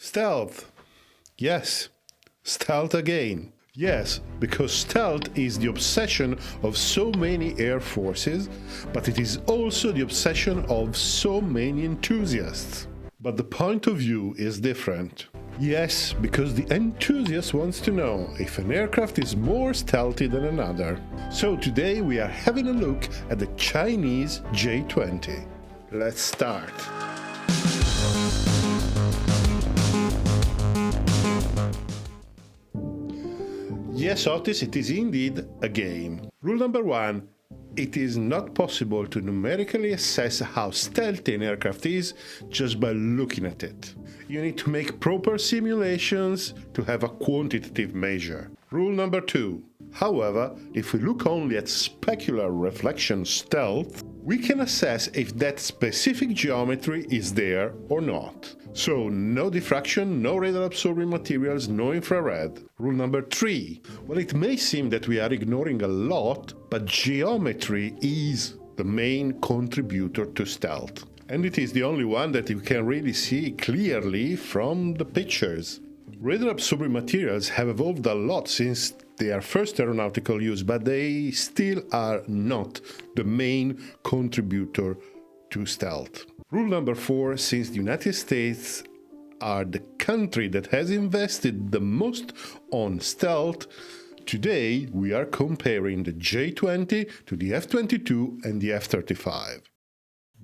Stealth. Yes, stealth again. Yes, because stealth is the obsession of so many air forces, but it is also the obsession of so many enthusiasts. But the point of view is different. Yes, because the enthusiast wants to know if an aircraft is more stealthy than another. So today we are having a look at the Chinese J-20. Let's start. Yes, Otis, it is indeed a game. Rule number 1. It is not possible to numerically assess how stealthy an aircraft is just by looking at it. You need to make proper simulations to have a quantitative measure. Rule number 2. However, if we look only at specular reflection stealth, we can assess if that specific geometry is there or not. So, no diffraction, no radar absorbing materials, no infrared. Rule number 3. Well, it may seem that we are ignoring a lot, but geometry is the main contributor to stealth. And it is the only one that you can really see clearly from the pictures. Radar absorbing materials have evolved a lot since their first aeronautical use, but they still are not the main contributor to stealth. Rule number 4, since the United States are the country that has invested the most on stealth, today we are comparing the J-20 to the F-22 and the F-35.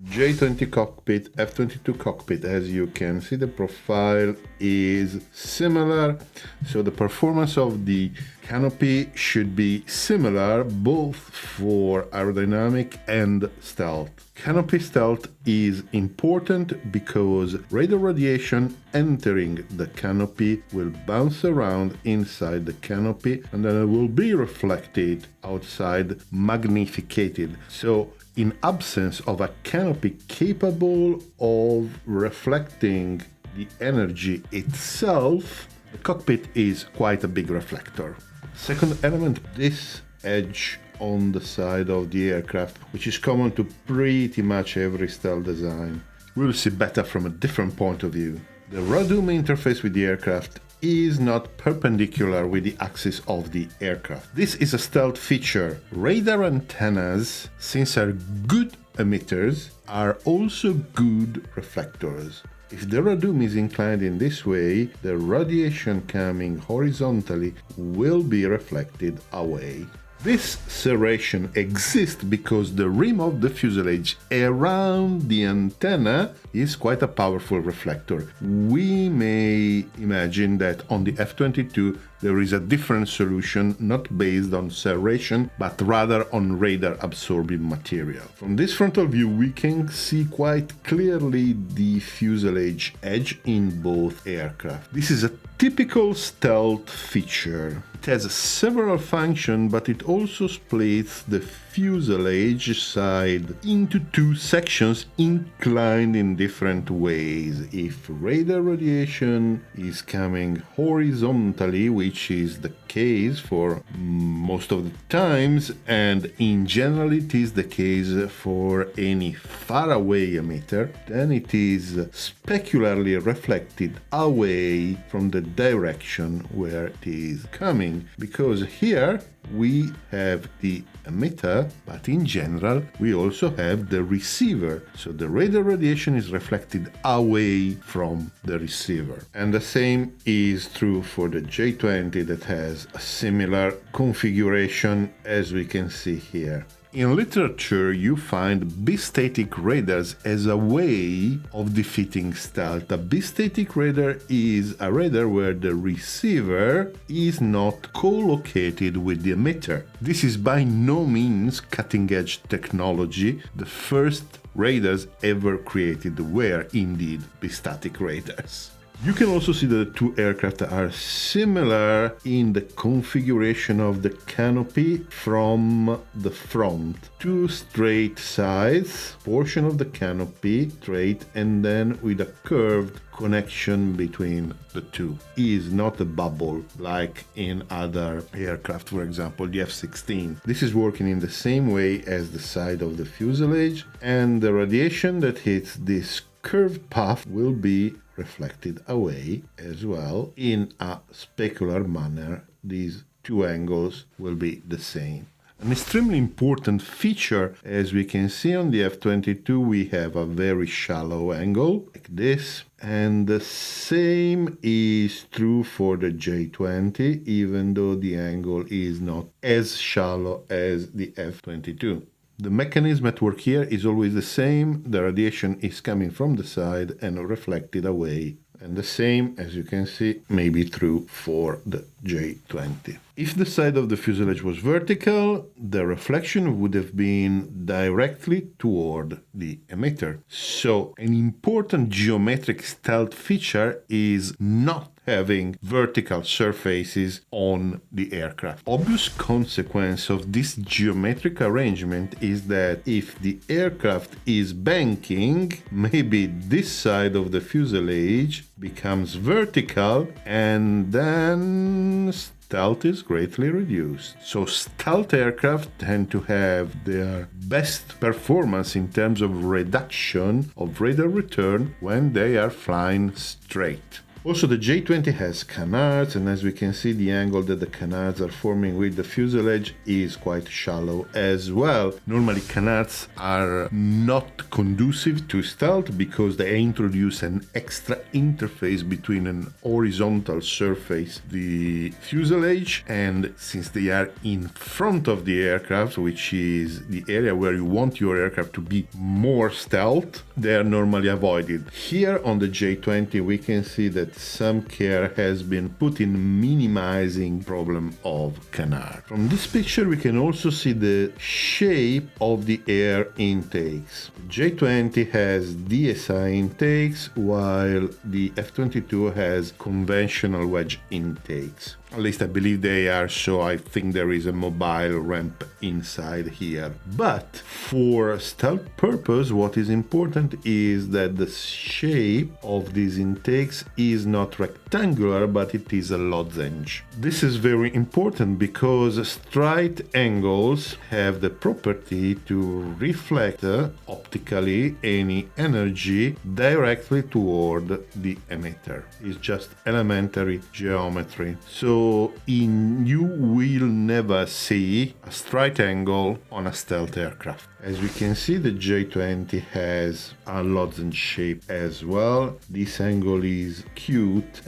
J-20 cockpit, F-22 cockpit, as you can see the profile is similar, so the performance of the canopy should be similar both for aerodynamic and stealth. Canopy stealth is important because radar radiation entering the canopy will bounce around inside the canopy and then it will be reflected outside, magnificated. So in absence of a canopy capable of reflecting the energy itself, the cockpit is quite a big reflector. Second element, this edge on the side of the aircraft, which is common to pretty much every stealth design. We'll see better from a different point of view. The radome interface with the aircraft is not perpendicular with the axis of the aircraft. This is a stealth feature. Radar antennas, since are good emitters, are also good reflectors. If the radome is inclined in this way, the radiation coming horizontally will be reflected away. This serration exists because the rim of the fuselage around the antenna is quite a powerful reflector. We may imagine that on the F-22 there is a different solution, not based on serration, but rather on radar absorbing material. From this frontal view, we can see quite clearly the fuselage edge in both aircraft. This is a typical stealth feature. It has several functions, but it also splits the fuselage side into two sections inclined in different ways. If radar radiation is coming horizontally, which is the case for most of the times, and in general it is the case for any faraway emitter, then it is specularly reflected away from the direction where it is coming, because here we have the emitter, but in general we also have the receiver, so the radar radiation is reflected away from the receiver. And the same is true for the J-20 that has a similar configuration as we can see here. In literature, you find bistatic radars as a way of defeating stealth. A bistatic radar is a radar where the receiver is not co-located with the emitter. This is by no means cutting-edge technology. The first radars ever created were indeed bistatic radars. You can also see that the two aircraft are similar in the configuration of the canopy from the front. Two straight sides, portion of the canopy straight, and then with a curved connection between the two. Is not a bubble like in other aircraft, for example the F-16. This is working in the same way as the side of the fuselage, and the radiation that hits this curved path will be reflected away as well. In a specular manner, these two angles will be the same. An extremely important feature, as we can see on the F-22, we have a very shallow angle, like this. And the same is true for the J-20, even though the angle is not as shallow as the F-22. The mechanism at work here is always the same. The radiation is coming from the side and reflected away. And the same, as you can see, may be true for the J-20. If the side of the fuselage was vertical, the reflection would have been directly toward the emitter. So an important geometric stealth feature is not having vertical surfaces on the aircraft. Obvious consequence of this geometric arrangement is that if the aircraft is banking, maybe this side of the fuselage becomes vertical and then stealth is greatly reduced. So stealth aircraft tend to have their best performance in terms of reduction of radar return when they are flying straight. Also, the J-20 has canards, and as we can see, the angle that the canards are forming with the fuselage is quite shallow as well. Normally, canards are not conducive to stealth because they introduce an extra interface between an horizontal surface, the fuselage, and since they are in front of the aircraft, which is the area where you want your aircraft to be more stealth, they are normally avoided. Here on the J-20, we can see that some care has been put in minimizing problem of canard. From this picture we can also see the shape of the air intakes. J-20 has DSI intakes while the F-22 has conventional wedge intakes. At least I believe they are, so I think there is a mobile ramp inside here. But for stealth purpose, what is important is that the shape of these intakes is not rectangular, but it is a lozenge. This is very important because straight angles have the property to reflect optically any energy directly toward the emitter. It's just elementary geometry. So you will never see a straight angle on a stealth aircraft. As we can see, the J-20 has a lozenge shape as well. This angle is acute,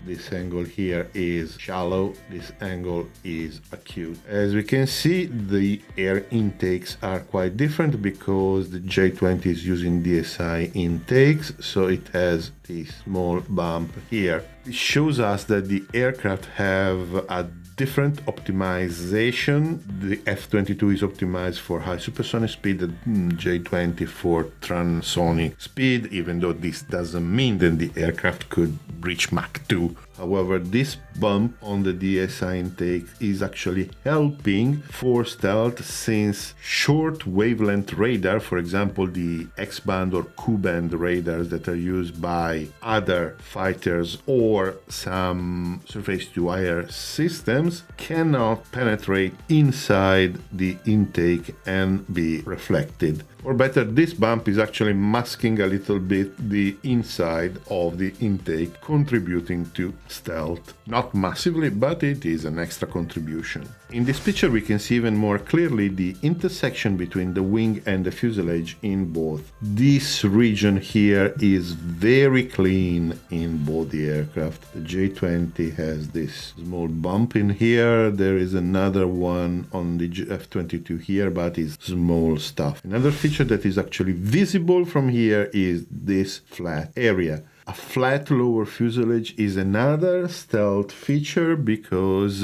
this angle here is shallow, this angle is acute. As we can see, the air intakes are quite different because the J-20 is using DSI intakes, so it has this small bump here. It shows us that the aircraft have a different optimization. The F-22 is optimized for high supersonic speed, the J-20 for transonic speed, even though this doesn't mean that the aircraft could reach Mach 2. However, this bump on the DSI intake is actually helping for stealth since short wavelength radar, for example, the X-band or Q-band radars that are used by other fighters or some surface-to-air systems, cannot penetrate inside the intake and be reflected. Or better, this bump is actually masking a little bit the inside of the intake, contributing to stealth. Not massively, but it is an extra contribution. In this picture we can see even more clearly the intersection between the wing and the fuselage in both. This region here is very clean in both the aircraft. The J-20 has this small bump in here, there is another one on the F-22 here, but it's small stuff. Another feature that is actually visible from here is this flat area. A flat lower fuselage is another stealth feature because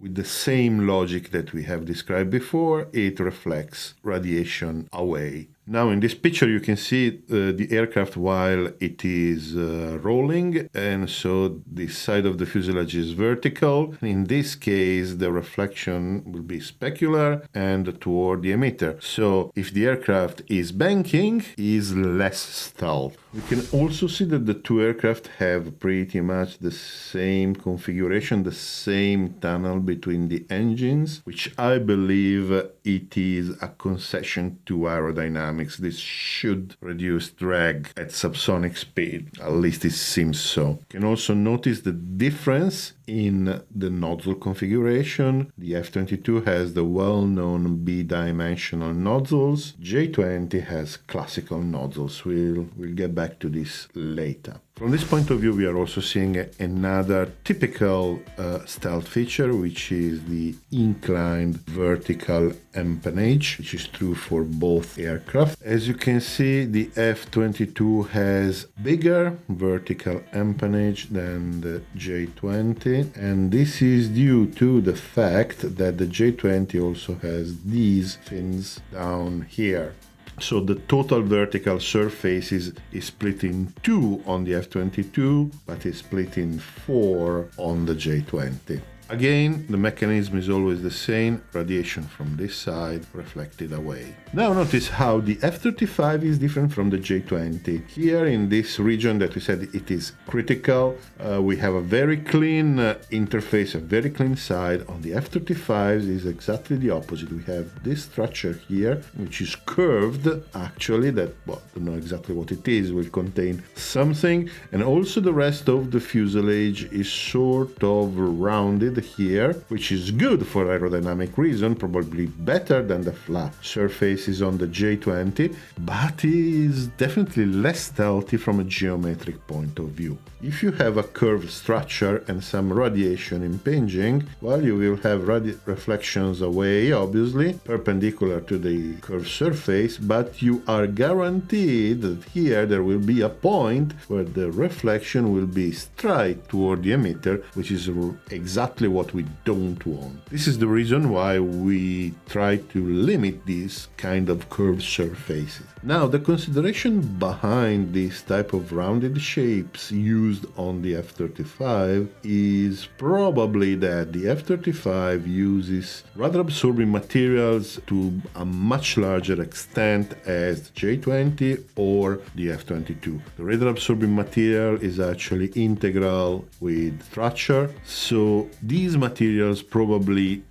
with the same logic that we have described before, it reflects radiation away. Now in this picture you can see the aircraft while it is rolling, and so this side of the fuselage is vertical. In this case the reflection will be specular and toward the emitter. So if the aircraft is banking, is less stealth. We can also see that the two aircraft have pretty much the same configuration, the same tunnel between the engines, which I believe it is a concession to aerodynamics. This should reduce drag at subsonic speed, at least it seems so. You can also notice the difference in the nozzle configuration. The F-22 has the well-known bidimensional nozzles. J-20 has classical nozzles. We'll get back to this later. From this point of view, we are also seeing another typical stealth feature, which is the inclined vertical empennage, which is true for both aircraft. As you can see, the F-22 has bigger vertical empennage than the J-20, and this is due to the fact that the J-20 also has these fins down here. So the total vertical surface is split in 2 on the F-22, but is split in 4 on the J-20. Again, the mechanism is always the same, radiation from this side reflected away. Now notice how the F-35 is different from the J-20. Here in this region that we said it is critical, we have a very clean interface, a very clean side. On the F-35 is exactly the opposite. We have this structure here, which is curved, actually, that, well, I don't know exactly what it is, will contain something, and also the rest of the fuselage is sort of rounded here, which is good for aerodynamic reason, probably better than the flat surfaces on the J-20, but is definitely less stealthy from a geometric point of view. If you have a curved structure and some radiation impinging, well, you will have reflections away, obviously, perpendicular to the curved surface, but you are guaranteed that here there will be a point where the reflection will be straight toward the emitter, which is exactly what we don't want. This is the reason why we try to limit these kind of curved surfaces. Now, the consideration behind this type of rounded shapes used on the F-35 is probably that the F-35 uses radar absorbing materials to a much larger extent as the J-20 or the F-22. The radar absorbing material is actually integral with structure, so these materials probably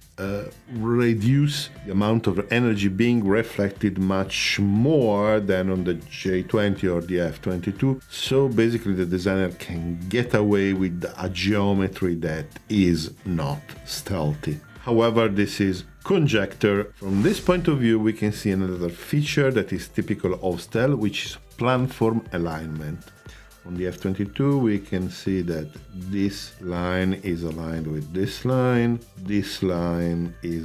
reduce the amount of energy being reflected much more than on the J-20 or the F-22. So basically the designer can get away with a geometry that is not stealthy. However, this is conjecture. From this point of view, we can see another feature that is typical of stealth, which is planform alignment. On the F-22, we can see that this line is aligned with this line is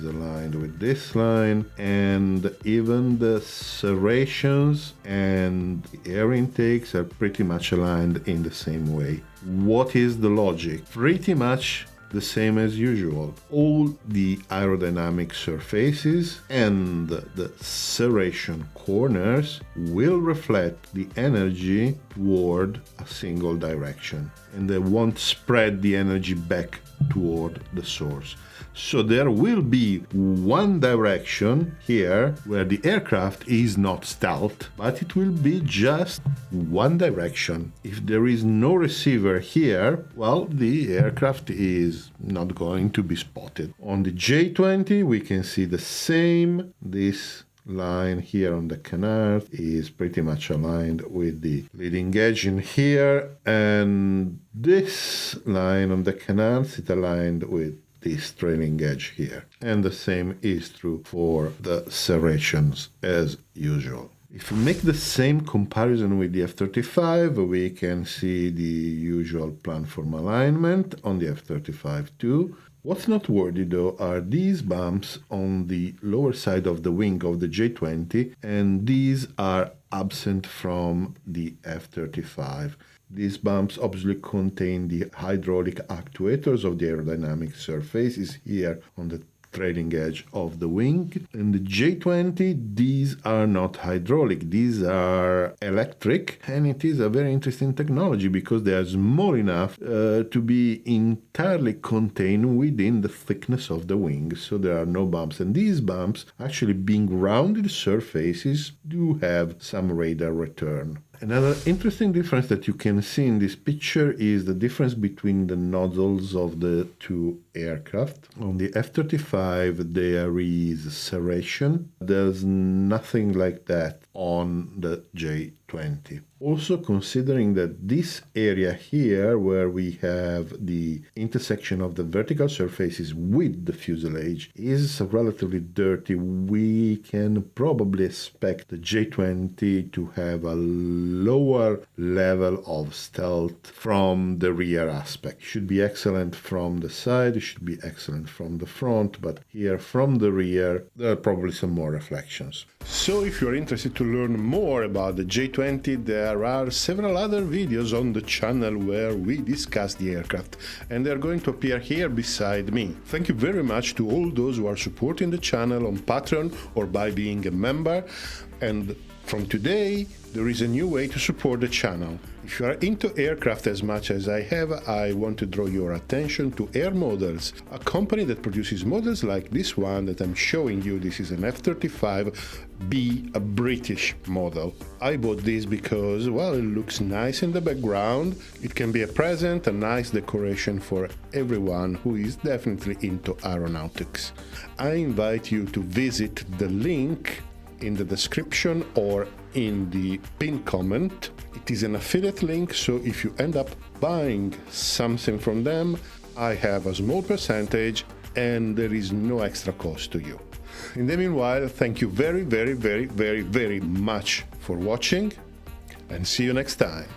aligned with this line, and even the serrations and the air intakes are pretty much aligned in the same way. What is the logic? Pretty much the same as usual. All the aerodynamic surfaces and the serration corners will reflect the energy toward a single direction, and they won't spread the energy back toward the source. So there will be one direction here where the aircraft is not stealth, but it will be just one direction. If there is no receiver here, well, the aircraft is not going to be spotted. On the J-20, we can see the same. This line here on the canard is pretty much aligned with the leading edge in here, and this line on the canard is aligned with this trailing edge here. And the same is true for the serrations as usual. If we make the same comparison with the F-35, we can see the usual planform alignment on the F-35 too. What's noteworthy though are these bumps on the lower side of the wing of the J-20, and these are absent from the F-35. These bumps obviously contain the hydraulic actuators of the aerodynamic surfaces here on the trailing edge of the wing. In the J-20, these are not hydraulic, these are electric, and it is a very interesting technology because they are small enough to be entirely contained within the thickness of the wing, so there are no bumps. And these bumps, actually being rounded surfaces, do have some radar return. Another interesting difference that you can see in this picture is the difference between the nozzles of the two aircraft. On the F-35 there is serration. There's nothing like that on the J-20. Also, considering that this area here, where we have the intersection of the vertical surfaces with the fuselage, is relatively dirty, we can probably expect the J-20 to have a lower level of stealth from the rear aspect. It should be excellent from the side, it should be excellent from the front, but here from the rear, there are probably some more reflections. So if you're interested to learn more about the J-20, there are several other videos on the channel where we discuss the aircraft, and they're going to appear here beside me. Thank you very much to all those who are supporting the channel on Patreon or by being a member. And from today, there is a new way to support the channel. If you are into aircraft as much as I have, I want to draw your attention to Air Models, a company that produces models like this one that I'm showing you. This is an F-35B, a British model. I bought this because, well, it looks nice in the background. It can be a present, a nice decoration for everyone who is definitely into aeronautics. I invite you to visit the link in the description or in the pinned comment. It is an affiliate link, so if you end up buying something from them, I have a small percentage and there is no extra cost to you. In the meanwhile, thank you very much for watching, and see you next time.